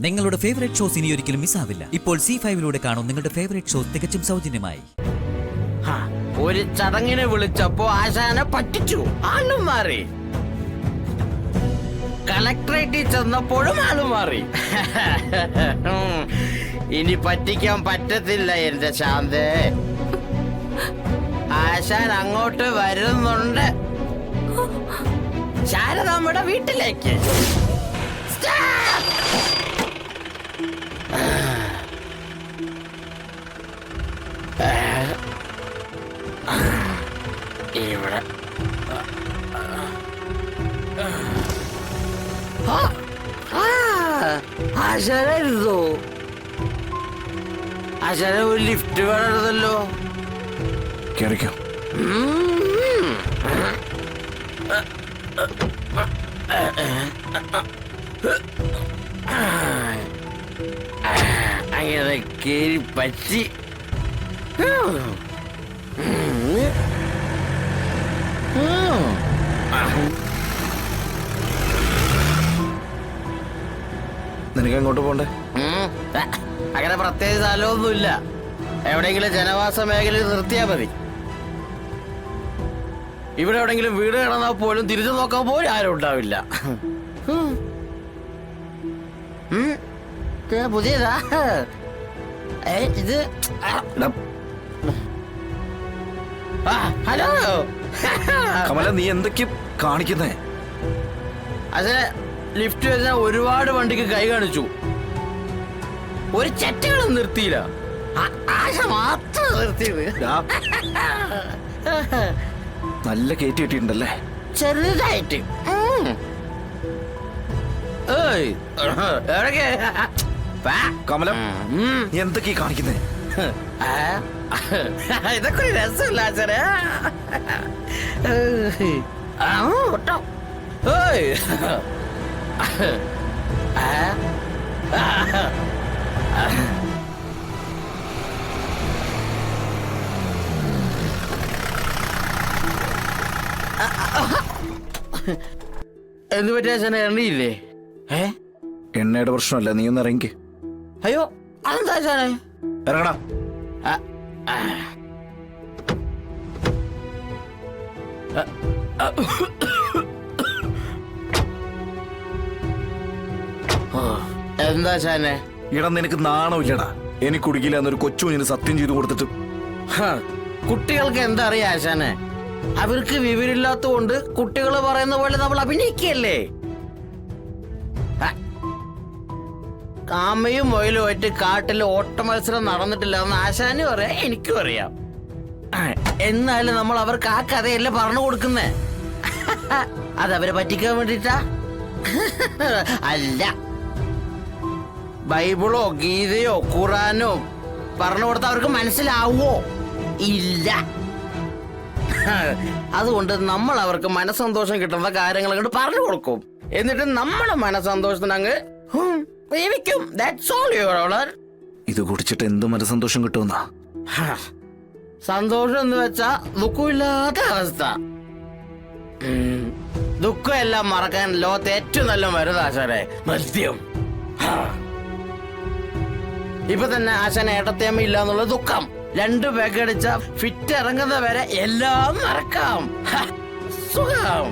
നിങ്ങളുടെ favourite shows ഇനി ഒരിക്കലും മിസ്സാവില്ല. ഇപ്പോൾ C5 കാണും നിങ്ങളുടെ ഫേവറേറ്റ് ഷോസ് തികച്ചും സൗജന്യമായി. ഒരു ചടങ്ങിനെ വിളിച്ചപ്പോ ആശാനെ പറ്റിച്ചു, ആളും മാറി. കളക്ടറേറ്റിൽ ചെന്നപ്പോഴും ആളും മാറി. ഇനി പറ്റിക്കാൻ പറ്റത്തില്ല എന്റെ ശാന്തേ. ആശാൻ അങ്ങോട്ട് വരുന്നുണ്ട്, ശാരദാമ്മയുടെ വീട്ടിലേക്ക്. ഇവിടെ ആശാനായിരുന്നു. ആശാന ഒരു ലിഫ്റ്റ് വേണമല്ലോ. കേറിക്കോ. അങ്ങനെ കേറി പറ്റി. നിനക്ക് എങ്ങോട്ട് പോണ്ടേ? അങ്ങനെ പ്രത്യേക സ്ഥലമൊന്നുമില്ല, എവിടെയെങ്കിലും ജനവാസ മേഖലയിൽ നിർത്തിയാ മതി. ഇവിടെ എവിടെയെങ്കിലും വീട് കിടന്നാൽ പോലും തിരിച്ചു നോക്കാൻ പോലും ആരും ഉണ്ടാവില്ല. പുതിയതാ ഇത്. ഹലോ കമല, നീ എന്തൊക്കെയാ കാണിക്കുന്നേ? അതെ, ലിഫ്റ്റ് വെച്ചാൽ ഒരുപാട് വണ്ടിക്ക് കൈ കാണിച്ചു, ഒരു ചെറ്റകളും നിർത്തിയില്ല. ആശ മാത്രം നിർത്തിയത്. നല്ല കയറ്റി കിട്ടിയിട്ടുണ്ടല്ലേ? ചെറുതായിട്ട്. കമല, നീ എന്തൊക്കെയാ കാണിക്കുന്നേ? ഇതൊക്കെ ഒരു രസമില്ല ആശാനെ. കേട്ടോ എന്ത് പറ്റിയ ആശാനെ? എണ്ണയില്ലേ? എണ്ണയുടെ പ്രശ്നമല്ല, നീ ഒന്ന് ഇറങ്ങി. അയ്യോ, അതെന്താ ആശാനെ? ഇറങ്ങടാ. എന്താ ആശാനെ? ഇടം നിനക്ക് നാണമില്ലടാ. എനിക്ക് കുടിക്കില്ല എന്നൊരു കൊച്ചുകുഞ്ഞിന് സത്യം ചെയ്തു കൊടുത്തിട്ട്. കുട്ടികൾക്ക് എന്താ അറിയാ ആശാനെ? അവർക്ക് വിവരമില്ലാത്തതുകൊണ്ട് കുട്ടികൾ പറയുന്ന പോലെ നമ്മൾ അഭിനയിക്കല്ലേ. കാമയും മൊയിലുമായിട്ട് കാട്ടിൽ ഓട്ട മത്സരം നടന്നിട്ടില്ല എന്ന് ആശാനും അറിയാം, എനിക്കും അറിയാം. എന്നാലും നമ്മൾ അവർക്ക് ആ കഥയല്ലേ പറഞ്ഞു കൊടുക്കുന്നേ. അതവരെ പറ്റിക്കാൻ വേണ്ടിട്ടാ? അല്ല, ബൈബിളോ ഗീതയോ ഖുറാനോ പറഞ്ഞു കൊടുത്താൽ അവർക്ക് മനസ്സിലാവോ? ഇല്ല. അതുകൊണ്ട് നമ്മൾ അവർക്ക് മനസ്സന്തോഷം കിട്ടുന്ന കാര്യങ്ങൾ അങ്ങോട്ട് പറഞ്ഞു കൊടുക്കും, എന്നിട്ട് നമ്മളെ മനസ്സന്തോഷത്തിന് അങ്ങ് ജീവിക്കും. That's all, Your Honor. ഇത് കുടിച്ചിട്ട് എന്ത് മനസ്സന്തോഷം കിട്ടുമെന്നാ? സന്തോഷം എന്ന് വെച്ചാ ദുഃഖമില്ലാത്ത അവസ്ഥ. ദുഃഖം എല്ലാം മറക്കാൻ ലോകത്തെ ഏറ്റവും നല്ല മരുന്ന് ആശാനെ മദ്യം. ഇപ്പൊ തന്നെ ആശാന ഏട്ടത്തേമ്മ ഇല്ല എന്നുള്ള ദുഃഖം 2 പേക്കടിച്ച ഫിറ്റ് ഇറങ്ങുന്ന വരെ എല്ലാം മറക്കാം. സുഖം.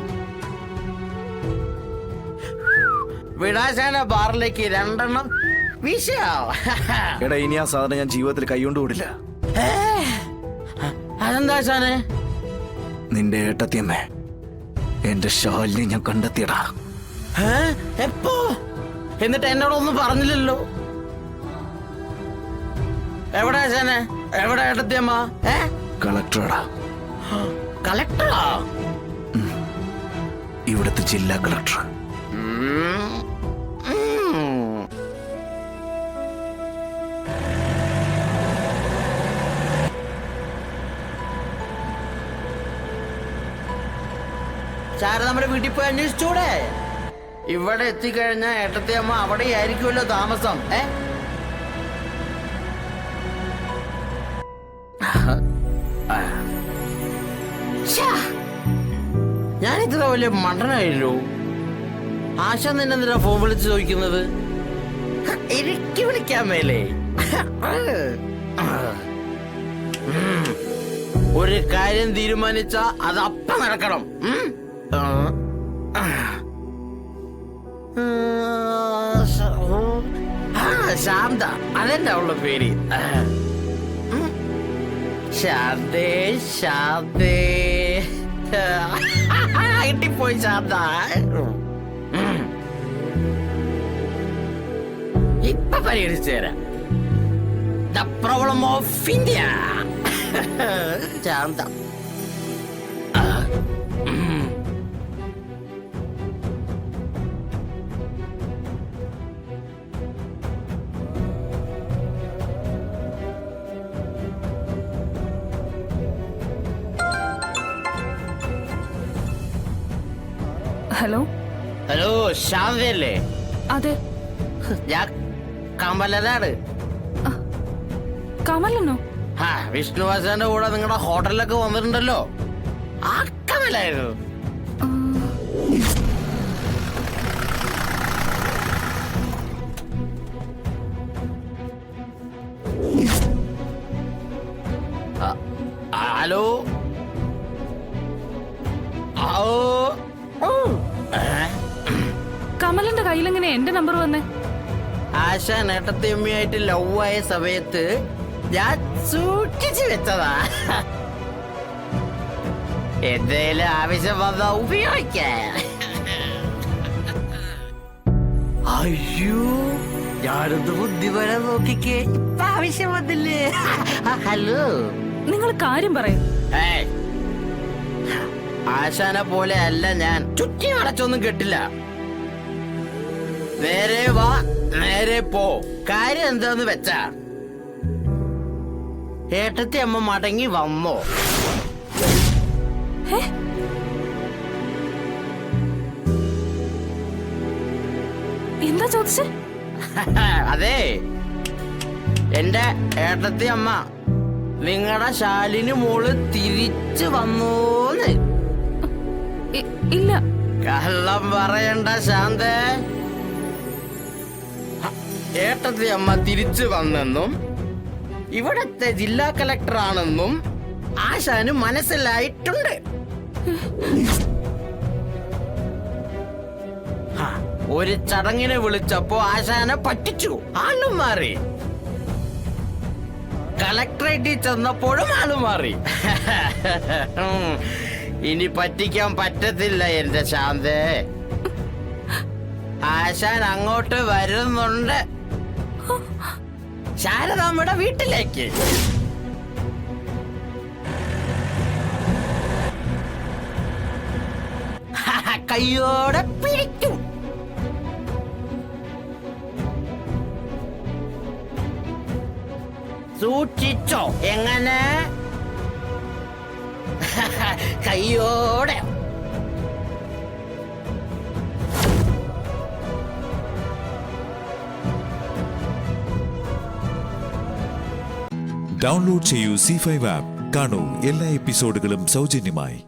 വിടാശാന ബാറിലേക്ക് 2 എണ്ണം വീശാം. എടാ, ഇനി ആ സാധനം ഞാൻ ജീവിതത്തിൽ കൈകൊണ്ട് കൂടില്ല. അതെന്താ ആശാനെ? നിന്റെ ഏട്ടത്തിയമ്മേ, എന്റെ ശാലിനെ ഞാൻ കണ്ടെത്തിയടാ. എപ്പോ? എന്നിട്ട് എന്നോടൊന്നും പറഞ്ഞില്ലല്ലോ. എവിടെ ആശാനെ? എവിടെ ഏട്ടത്തിയമ്മ? കളക്ടറാടാ. കളക്ടറാ? ഇവിടുത്തെ ജില്ലാ കളക്ടർ. നമ്മുടെ വീട്ടിൽ പോയി അന്വേഷിച്ചൂടെ? ഇവിടെ എത്തിക്കഴിഞ്ഞ ഏട്ടത്തിയമ്മ അവിടെ ആയിരിക്കുമല്ലോ താമസം. ഞാൻ ഇത്ര വലിയ മണ്ടനായല്ലോ. ആശ നിന്നെന്തിനാ ഫോൺ വിളിച്ച് ചോദിക്കുന്നത്? എനിക്ക് വിളിക്കാൻ മേലേ? ഒരു കാര്യം തീരുമാനിച്ച അത് അപ്പം നടക്കണം. ശാന്ത, അതെന്നെ ഉള്ള പേര്. ശാന്തേ ശാന്തേ കിട്ടിപ്പോയി ശാന്ത. ഇപ്പൊ പരിഹരിച്ചു തരാം. The problem of India. Shanta. Hello hello, ശാന്തയല്ലേ? അതെ. ഞാൻ കമലനാണ്. കമലനോ? വിഷ്ണുവാസന്റെ കൂടെ നിങ്ങളുടെ ഹോട്ടലിലൊക്കെ വന്നിട്ടുണ്ടല്ലോ, ആ കമലായിരുന്നു. ഹലോ. കമലന്റെ കയ്യിലെങ്ങനെ എന്റെ നമ്പർ വന്നേ? ആശ നേട്ടത്തിയമ്മയായിട്ട് ലവ് ആയ സമയത്ത് ഞാൻ സൂക്ഷിച്ചു വെച്ചതാ. എന്തേലും ആവശ്യം വന്നാ ഉപയോഗിക്കാൻ. അയ്യോ, ഞാനൊന്ന് ബുദ്ധിപരം നോക്കിക്കേ, ഇപ്പൊ ആവശ്യം വന്നില്ലേ? ഹലോ, നിങ്ങൾ കാര്യം പറയും. ആശാനെ പോലെ അല്ല ഞാൻ. ചുറ്റി വളച്ചൊന്നും കെട്ടില്ല. നേരെ വാ, നേരെ പോ. കാര്യം എന്താന്ന് വെച്ചാ, ഏട്ടത്തി അമ്മ മടങ്ങി വന്നോ? എന്താ ചോദിച്ചേ? അതെ, എന്റെ ഏട്ടത്തി അമ്മ നിങ്ങളുടെ ശാലിന് മോള് തിരിച്ചു വന്നോന്ന്. ഇല്ല. കള്ളം പറയണ്ട ശാന്തേ. ഏട്ടത്തി അമ്മ തിരിച്ചു വന്നെന്നും ഇവിടത്തെ ജില്ലാ കളക്ടർ ആണെന്നും ആശാന് മനസ്സിലായിട്ടുണ്ട്. ഒരു ചടങ്ങിനെ വിളിച്ചപ്പോ ആശാനെ പറ്റിച്ചു, ആളും മാറി. കളക്ടറേറ്റിൽ ചെന്നപ്പോഴും ആളും മാറി. ഇനി പറ്റിക്കാൻ പറ്റത്തില്ല എന്റെ ശാന്തേ. ആശാൻ അങ്ങോട്ട് വരുന്നുണ്ട്, ശാരദാമ്മയുടെ വീട്ടിലേക്ക്. കയ്യോടെ പിടിക്കും. സൂക്ഷിച്ചോ. എങ്ങനെ? കയ്യോടെ. ഡൗൺലോഡ് ചെയ്യൂ C5 ആപ്പ്. കാണൂ എല്ലാ എപ്പിസോഡുകളും സൗജന്യമായി.